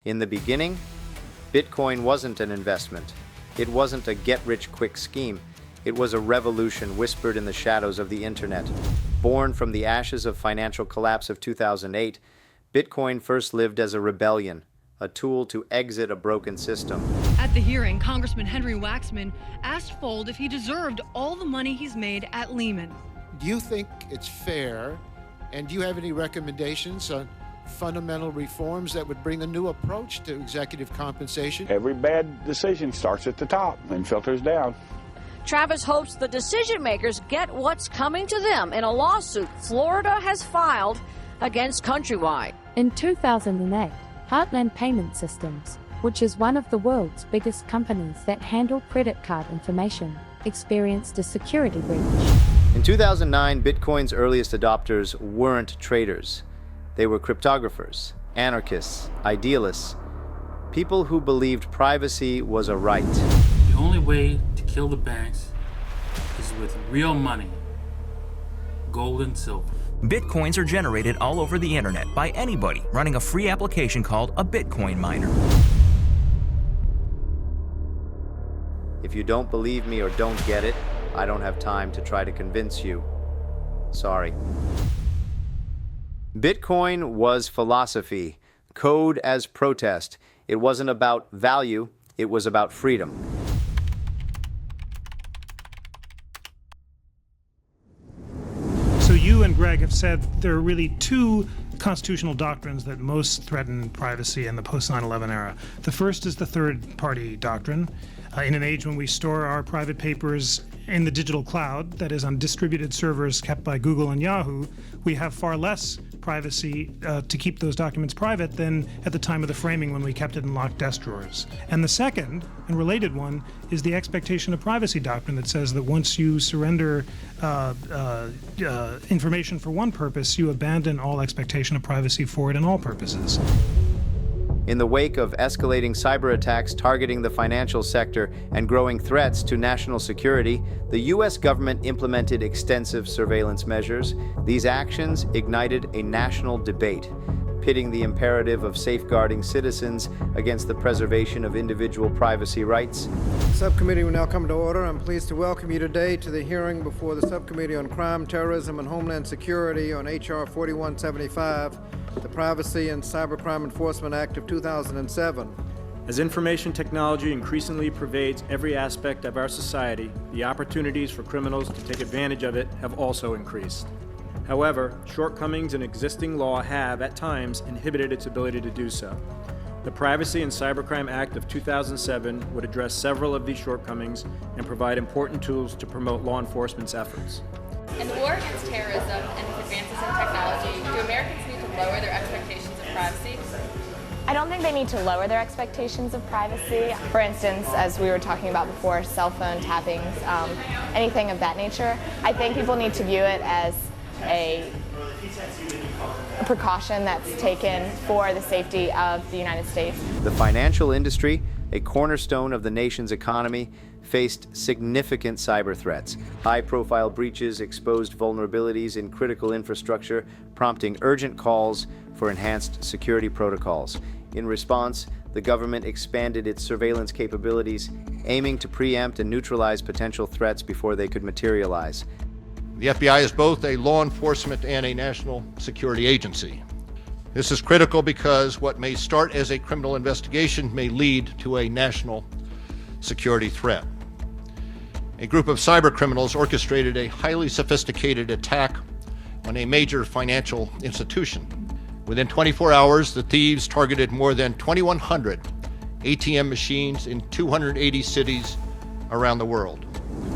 In the beginning, Bitcoin wasn't an investment. It wasn't a get-rich-quick scheme. It was a revolution whispered in the shadows of the internet. Born from the ashes of financial collapse of 2008, Bitcoin first lived as a rebellion, a tool to exit a broken system. At the hearing, Congressman Henry Waxman asked Fold if he deserved all the money he's made at Lehman. Do you think it's fair, and do you have any recommendations on fundamental reforms that would bring a new approach to executive compensation? Every bad decision starts at the top and filters down. Travis hopes the decision makers get what's coming to them in a lawsuit Florida has filed against Countrywide. In 2008, Heartland Payment Systems, which is one of the world's biggest companies that handle credit card information, experienced a security breach. In 2009, Bitcoin's earliest adopters weren't traders. They were cryptographers, anarchists, idealists, people who believed privacy was a right. The only way to kill the banks is with real money, gold and silver. Bitcoins are generated all over the internet by anybody running a free application called a Bitcoin miner. If you don't believe me or don't get it, I don't have time to try to convince you. Sorry. Bitcoin was philosophy, code as protest. It wasn't about value, it was about freedom. So you and Greg have said there are really two constitutional doctrines that most threaten privacy in the post 9/11 era. The first is the third-party doctrine. In an age when we store our private papers in the digital cloud, that is on distributed servers kept by Google and Yahoo, we have far less privacy to keep those documents private than at the time of the framing when we kept it in locked desk drawers. And the second and related one is the expectation of privacy doctrine that says that once you surrender information for one purpose, you abandon all expectation of privacy for it in all purposes. In the wake of escalating cyber attacks targeting the financial sector and growing threats to national security, the U.S. government implemented extensive surveillance measures. These actions ignited a national debate, pitting the imperative of safeguarding citizens against the preservation of individual privacy rights. The subcommittee will now come to order. I'm pleased to welcome you today to the hearing before the Subcommittee on Crime, Terrorism, and Homeland Security on H.R. 4175, the Privacy and Cybercrime Enforcement Act of 2007. As information technology increasingly pervades every aspect of our society, the opportunities for criminals to take advantage of it have also increased. However, shortcomings in existing law have, at times, inhibited its ability to do so. The Privacy and Cybercrime Act of 2007 would address several of these shortcomings and provide important tools to promote law enforcement's efforts. In the war against terrorism and with advances in technology, do Americans need to lower their expectations of privacy? I don't think they need to lower their expectations of privacy. For instance, as we were talking about before, cell phone tappings, anything of that nature. I think people need to view it as a precaution that's taken for the safety of the United States. The financial industry, a cornerstone of the nation's economy, faced significant cyber threats. High-profile breaches exposed vulnerabilities in critical infrastructure, prompting urgent calls for enhanced security protocols. In response, the government expanded its surveillance capabilities, aiming to preempt and neutralize potential threats before they could materialize. The FBI is both a law enforcement and a national security agency. This is critical because what may start as a criminal investigation may lead to a national security threat. A group of cyber criminals orchestrated a highly sophisticated attack on a major financial institution. Within 24 hours, the thieves targeted more than 2,100 ATM machines in 280 cities around the world.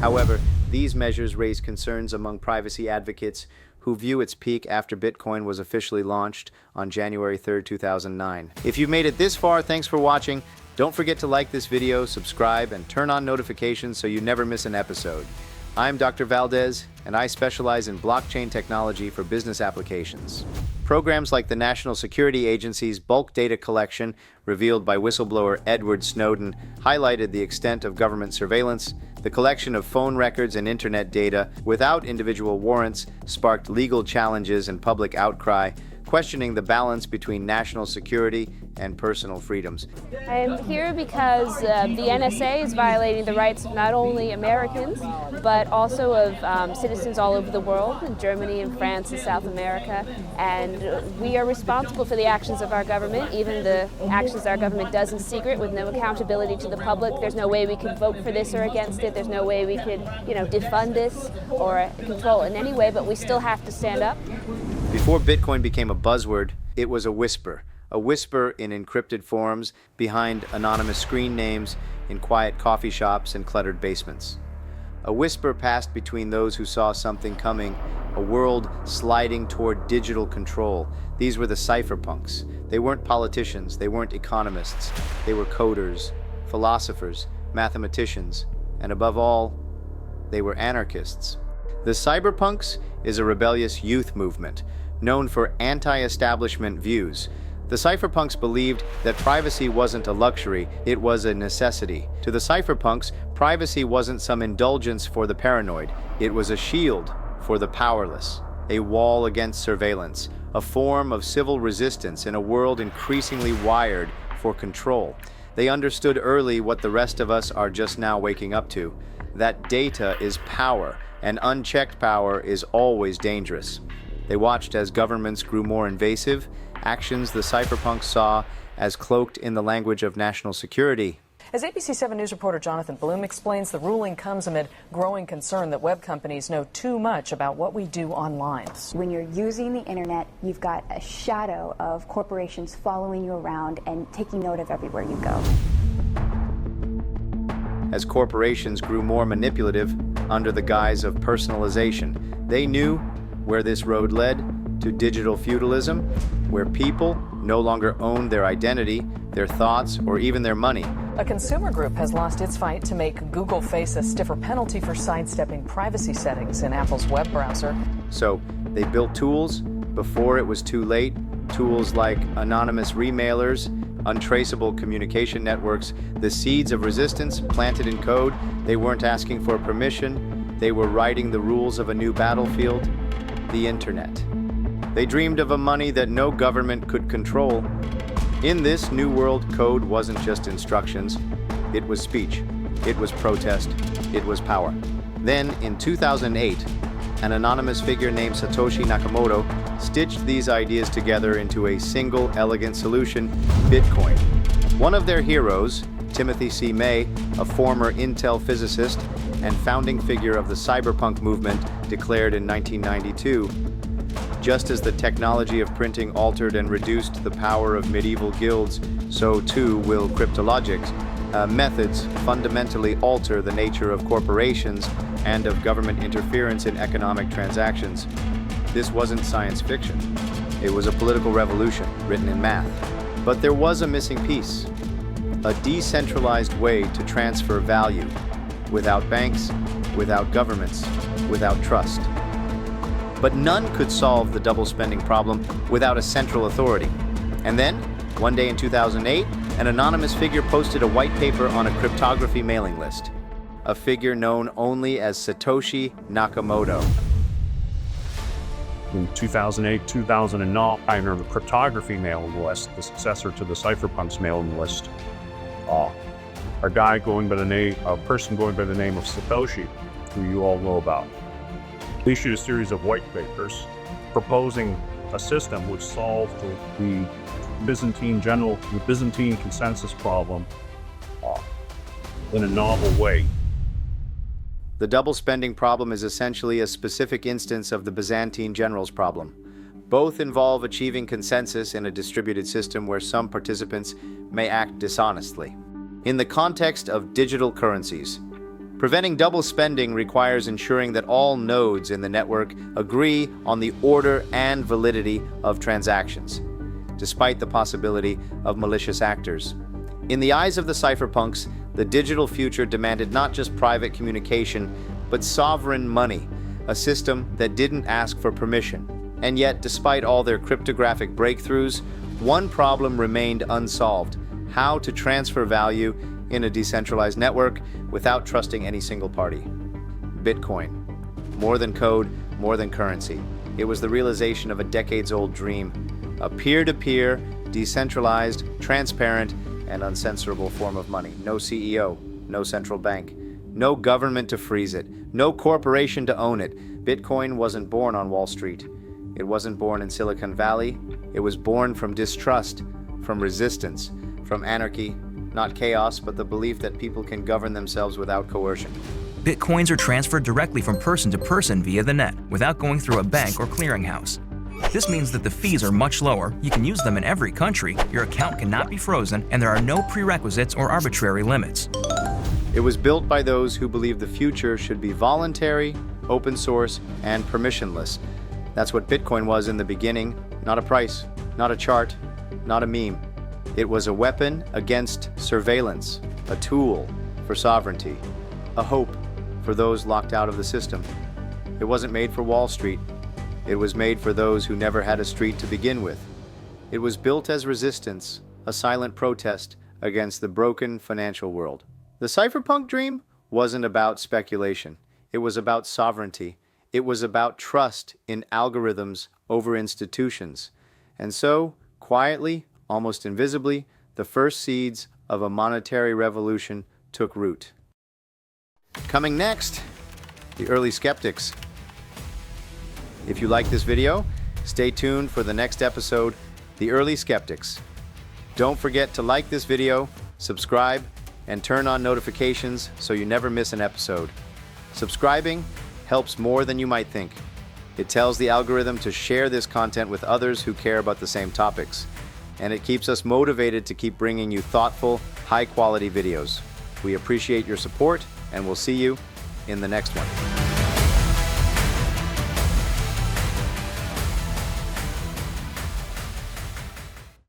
However, these measures raise concerns among privacy advocates who view its peak after Bitcoin was officially launched on January 3, 2009. If you've made it this far, thanks for watching. Don't forget to like this video, subscribe, and turn on notifications so you never miss an episode. I'm Dr. Valdez, and I specialize in blockchain technology for business applications. Programs like the National Security Agency's bulk data collection, revealed by whistleblower Edward Snowden, highlighted the extent of government surveillance. The collection of phone records and internet data without individual warrants sparked legal challenges and public outcry. questioning the balance between national security and personal freedoms. I'm here because the NSA is violating the rights of not only Americans, but also of citizens all over the world, in Germany and France and South America. And we are responsible for the actions of our government, even the actions our government does in secret with no accountability to the public. There's no way we could vote for this or against it. There's no way we could, defund this or control it in any way, but we still have to stand up. Before Bitcoin became a buzzword, it was a whisper in encrypted forms behind anonymous screen names in quiet coffee shops and cluttered basements. A whisper passed between those who saw something coming, a world sliding toward digital control. These were the cypherpunks. They weren't politicians, they weren't economists. They were coders, philosophers, mathematicians, and above all, they were anarchists. The cyberpunks is a rebellious youth movement known for anti-establishment views. The cypherpunks believed that privacy wasn't a luxury, it was a necessity. To the cypherpunks, privacy wasn't some indulgence for the paranoid, it was a shield for the powerless, a wall against surveillance, a form of civil resistance in a world increasingly wired for control. They understood early what the rest of us are just now waking up to, that data is power, and unchecked power is always dangerous. They watched as governments grew more invasive, actions the cypherpunks saw as cloaked in the language of national security. As ABC 7 News reporter Jonathan Bloom explains, the ruling comes amid growing concern that web companies know too much about what we do online. When you're using the internet, you've got a shadow of corporations following you around and taking note of everywhere you go. As corporations grew more manipulative under the guise of personalization, they knew where this road led to digital feudalism, where people no longer owned their identity, their thoughts, or even their money. A consumer group has lost its fight to make Google face a stiffer penalty for sidestepping privacy settings in Apple's web browser. So they built tools before it was too late, tools like anonymous remailers, untraceable communication networks, the seeds of resistance planted in code. They weren't asking for permission, they were writing the rules of a new battlefield, the internet. They dreamed of a money that no government could control. In this new world, code wasn't just instructions, it was speech, it was protest, it was power. Then, in 2008, an anonymous figure named Satoshi Nakamoto stitched these ideas together into a single elegant solution, Bitcoin. One of their heroes, Timothy C. May, a former Intel physicist and founding figure of the cyberpunk movement, declared in 1992, just as the technology of printing altered and reduced the power of medieval guilds, so too will cryptologic methods fundamentally alter the nature of corporations and of government interference in economic transactions. This wasn't science fiction. It was a political revolution written in math. But there was a missing piece, a decentralized way to transfer value without banks, without governments, without trust. But none could solve the double spending problem without a central authority. And then, one day in 2008, an anonymous figure posted a white paper on a cryptography mailing list. A figure known only as Satoshi Nakamoto. In 2008, 2009, I remember the cryptography mailing list, the successor to the cypherpunks mailing list. A person going by the name of Satoshi, who you all know about. They issued a series of white papers proposing a system which solved the Byzantine consensus problem in a novel way. The double spending problem is essentially a specific instance of the Byzantine generals problem. Both involve achieving consensus in a distributed system where some participants may act dishonestly. In the context of digital currencies, preventing double spending requires ensuring that all nodes in the network agree on the order and validity of transactions, despite the possibility of malicious actors. In the eyes of the cypherpunks, the digital future demanded not just private communication, but sovereign money, a system that didn't ask for permission. And yet, despite all their cryptographic breakthroughs, one problem remained unsolved: how to transfer value in a decentralized network without trusting any single party. Bitcoin. More than code, more than currency. It was the realization of a decades-old dream. a peer-to-peer, decentralized, transparent, and uncensorable form of money. No CEO, no central bank, no government to freeze it, no corporation to own it. Bitcoin wasn't born on Wall Street. It wasn't born in Silicon Valley. It was born from distrust, from resistance, from anarchy, not chaos, but the belief that people can govern themselves without coercion. Bitcoins are transferred directly from person to person via the net, without going through a bank or clearinghouse. This means that the fees are much lower, you can use them in every country, your account cannot be frozen, and there are no prerequisites or arbitrary limits. It was built by those who believe the future should be voluntary, open source, and permissionless. That's what Bitcoin was in the beginning, not a price, not a chart, not a meme. It was a weapon against surveillance, a tool for sovereignty, a hope for those locked out of the system. It wasn't made for Wall Street. It was made for those who never had a street to begin with. It was built as resistance, a silent protest against the broken financial world. The cypherpunk dream wasn't about speculation. It was about sovereignty. It was about trust in algorithms over institutions. And so, quietly, almost invisibly, the first seeds of a monetary revolution took root. Coming next, the early skeptics. If you like this video, stay tuned for the next episode, The Early Skeptics. Don't forget to like this video, subscribe, and turn on notifications so you never miss an episode. Subscribing helps more than you might think. It tells the algorithm to share this content with others who care about the same topics. And it keeps us motivated to keep bringing you thoughtful, high-quality videos. We appreciate your support, and we'll see you in the next one.